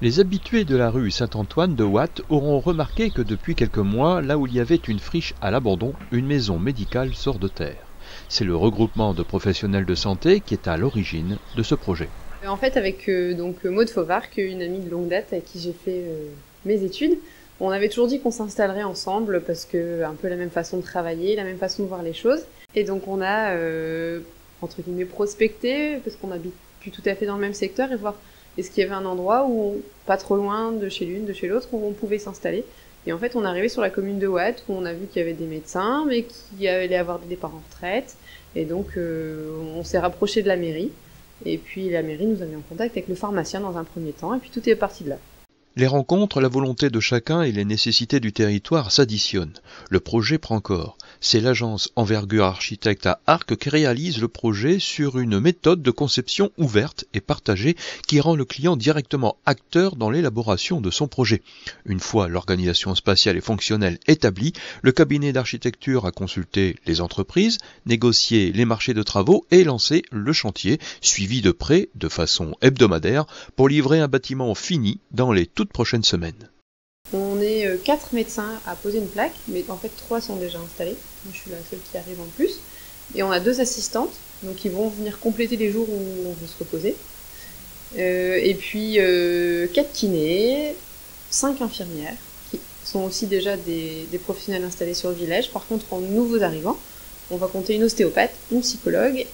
Les habitués de la rue Saint-Antoine de Watt auront remarqué que depuis quelques mois, là où il y avait une friche à l'abandon, une maison médicale sort de terre. C'est le regroupement de professionnels de santé qui est à l'origine de ce projet. En fait, avec Maude Fauvarc, une amie de longue date avec qui j'ai fait mes études, on avait toujours dit qu'on s'installerait ensemble parce que un peu la même façon de travailler, la même façon de voir les choses. Et donc on a entre guillemets prospecté parce qu'on habite plus tout à fait dans le même secteur et voir est-ce qu'il y avait un endroit où pas trop loin de chez l'une, de chez l'autre, où on pouvait s'installer. Et en fait, on est arrivé sur la commune de Watt où on a vu qu'il y avait des médecins, mais qu'il allait avoir des départs en retraite. Et donc on s'est rapproché de la mairie. Et puis la mairie nous a mis en contact avec le pharmacien dans un premier temps, et puis tout est parti de là. Les rencontres, la volonté de chacun et les nécessités du territoire s'additionnent. Le projet prend corps. C'est l'agence Envergure Architecte à Arques qui réalise le projet sur une méthode de conception ouverte et partagée qui rend le client directement acteur dans l'élaboration de son projet. Une fois l'organisation spatiale et fonctionnelle établie, le cabinet d'architecture a consulté les entreprises, négocié les marchés de travaux et lancé le chantier, suivi de près, de façon hebdomadaire, pour livrer un bâtiment fini dans les toutes prochaines semaines. On est 4 médecins à poser une plaque, mais en fait 3 sont déjà installés. Moi, je suis la seule qui arrive en plus. Et on a 2 assistantes, donc ils vont venir compléter les jours où on veut se reposer. Et puis 4 kinés, 5 infirmières, qui sont aussi déjà des professionnels installés sur le village. Par contre, en nouveaux arrivants, on va compter une ostéopathe, une psychologue,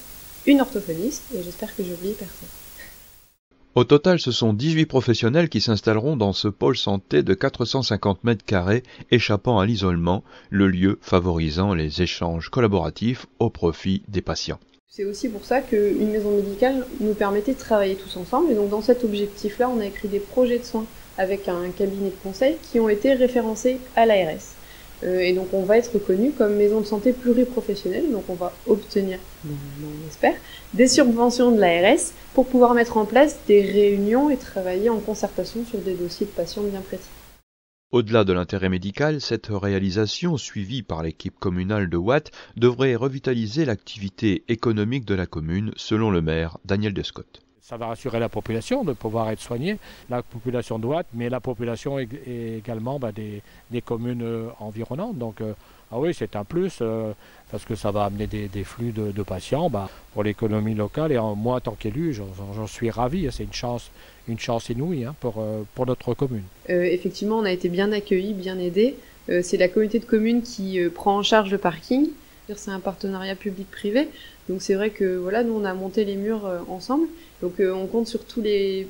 une orthophoniste, et j'espère que j'ai oublié personne. Au total, ce sont 18 professionnels qui s'installeront dans ce pôle santé de 450 mètres carrés échappant à l'isolement, le lieu favorisant les échanges collaboratifs au profit des patients. C'est aussi pour ça qu'une maison médicale nous permettait de travailler tous ensemble. Et donc dans cet objectif-là, on a écrit des projets de soins avec un cabinet de conseil qui ont été référencés à l'ARS. Et donc on va être reconnu comme maison de santé pluriprofessionnelle, donc on va obtenir, on espère, des subventions de l'ARS pour pouvoir mettre en place des réunions et travailler en concertation sur des dossiers de patients bien précis. Au-delà de l'intérêt médical, cette réalisation, suivie par l'équipe communale de Watt, devrait revitaliser l'activité économique de la commune, selon le maire Daniel Descott. Ça va rassurer la population de pouvoir être soignée, la population de Watt, mais la population également des communes environnantes. Donc oui, c'est un plus parce que ça va amener des flux de patients pour l'économie locale. Et moi, en tant qu'élu, j'en suis ravi. C'est une chance inouïe pour notre commune. Effectivement, on a été bien accueillis, bien aidés. C'est la communauté de communes qui prend en charge le parking. C'est un partenariat public-privé. Donc c'est vrai que voilà, nous on a monté les murs ensemble. Donc on compte sur tous les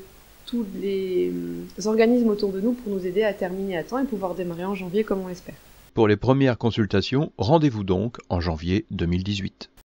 organismes autour de nous pour nous aider à terminer à temps et pouvoir démarrer en janvier comme on l'espère. Pour les premières consultations, rendez-vous donc en janvier 2018.